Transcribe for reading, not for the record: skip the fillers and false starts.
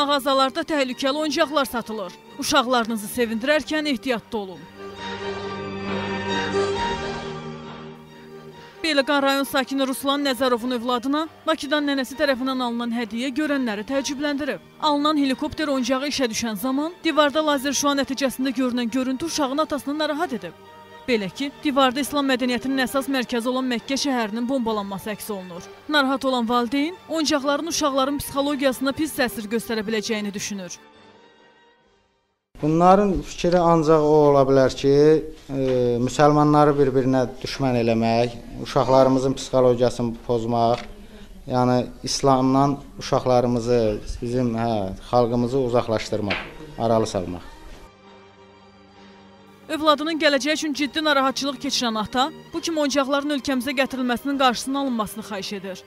Mağazalarda təhlükəli oyuncaqlar satılır. Uşaqlarınızı sevindirərkən ehtiyatlı olun. Beyləqan rayon sakini Ruslan Nəzərovun övladına Bakıdan nənəsi tərəfindən alınan hədiyyə görənləri təəccübləndirib. Alınan helikopter oyuncağı işə düşən zaman divarda lazer şüa nəticəsində görünən görüntü uşağın atasını narahat edib. Belə ki, divarda İslam mədəniyyətinin əsas mərkəzi olan Məkkə şəhərinin bombalanması əks olunur. Narahat olan valideyn oyuncaqların uşaqların psixologiyasına pis təsir göstərə biləcəyini düşünür. Bunların fikri ancaq o ola bilər ki, müsəlmanları bir-birinə düşmən eləmək, uşaqlarımızın psixologiyasını pozmaq, yəni İslamdan uşaqlarımızı, bizim xalqımızı uzaqlaşdırmaq, aralı salmaq. Övladının gələcəyi üçün ciddi narahatçılıq keçirən ata, bu kimi oyuncaqların ölkəmizə gətirilməsinin qarşısının alınmasını xahiş edir.